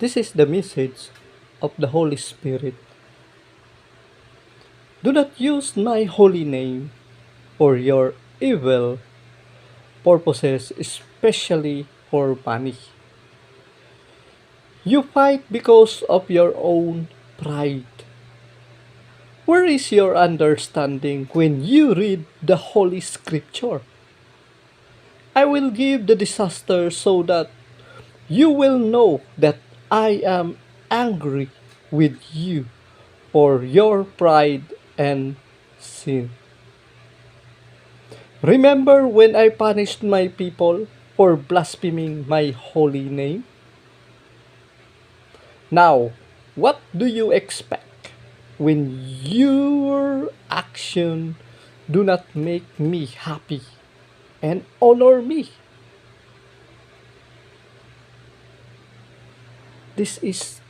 This is the message of the Holy Spirit. Do not use my holy name for your evil purposes, especially for money. You fight because of your own pride. Where is your understanding when you read the Holy Scripture? I will give the disaster so that you will know that I am angry with you for your pride and sin. Remember when I punished my people for blaspheming my holy name? Now, what do you expect when your action do not make me happy and honor me? This is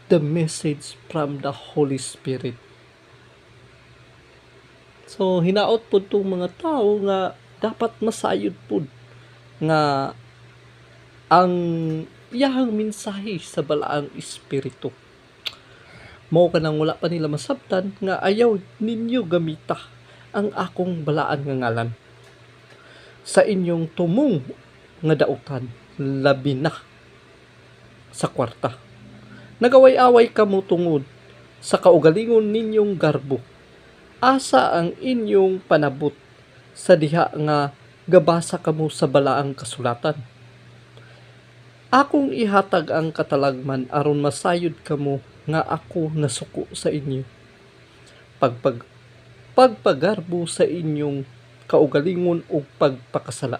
the message from the Holy Spirit. So hinaot po itong mga tao nga dapat masayod po nga ang iyahang mensahe sa balaang espiritu. Mao kanang wala pa nila masabtan nga ayaw ninyo gamita ang akong balaan nga ngalan sa inyong tumong nga dautan, labi na sa kwarta. Nagaway-away kamo tungod sa kaugalingon ninyong garbo. Asa ang inyong panabot sa diha nga gabasa kamo sa balaang kasulatan. Akong ihatag ang katalagman aron masayod kamo nga ako nasuko sa inyo. Pagpagarbo sa inyong kaugalingon o pagpakasala.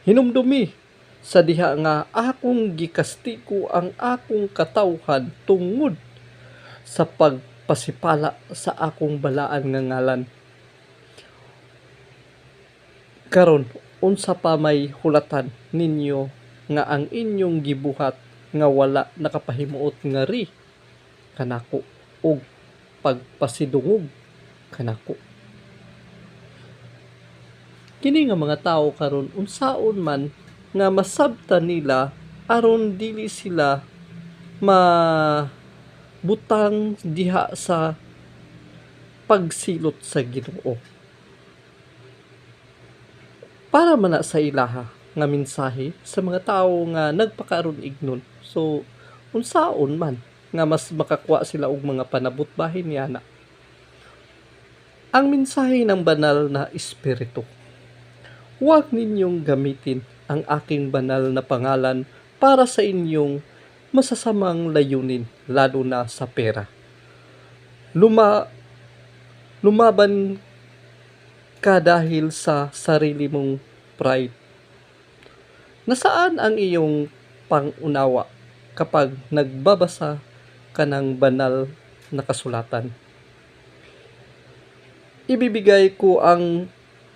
Hinumdumi sa diha nga akong gikastiko ang akong katawhan tungod sa pagpasipala sa akong balaan nga ngalan. Karon unsa pa may hulatan ninyo nga ang inyong gibuhat nga wala nakapahimuot nga ri kanako og pagpasidungog kanako. Kini nga mga tawo karon unsaon man nga masabtan nila aron dili sila mabutang diha sa pagsilot sa Ginoo. Para man na sa ilaha nga mensahe sa mga tawo nga nagpakaron ignon. So unsaon man nga mas makakuha sila og mga panabot bahin niana. Ang mensahe ng banal na espiritu. Huwag ninyong gamitin ang aking banal na pangalan para sa inyong masasamang layunin, lalo na sa pera. Lumaban ka dahil sa sarili mong pride. Nasaan ang iyong pangunawa kapag nagbabasa ka ng banal na kasulatan? Ibibigay ko ang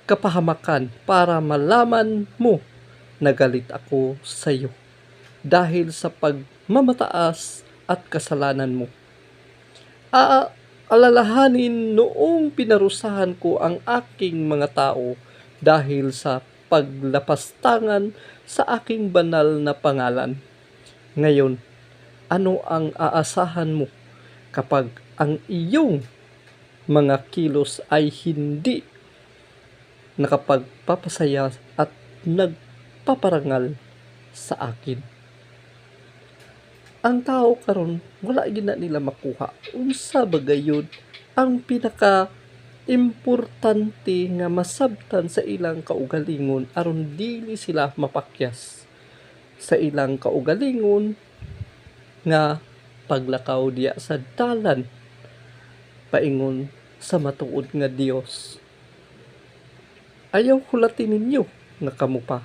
kapahamakan para malaman mo na galit ako sa iyo dahil sa pagmamataas at kasalanan mo. Alalahanin noong pinarusahan ko ang aking mga tao dahil sa paglapastangan sa aking banal na pangalan. Ngayon, ano ang aasahan mo kapag ang iyong mga kilos ay hindi nakapagpapasaya at nagpaparangal sa akin? Ang tao karon wala gina nila makuha unsa ba gayud ang pinaka importante nga masabtan sa ilang kaugalingon aron dili sila mapakyas sa ilang kaugalingon nga paglakaw diya sa dalan paingon sa matuod nga Dios. Ayaw hulatin ninyo nga kamo pa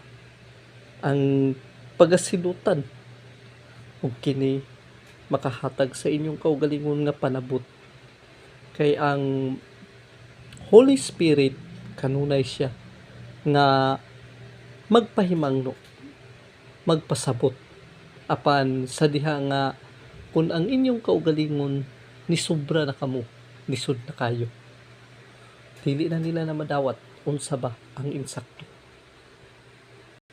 ang pagasilutan ug kini makahatag sa inyong kaugalingon nga panabot. Kay ang Holy Spirit kanunay siya nga magpahimangno, magpasabot apan sa diha nga kung ang inyong kaugalingon ni sobra na kamo, lisod na kayo. Dili na nila na madawat unsa ba ang insakto.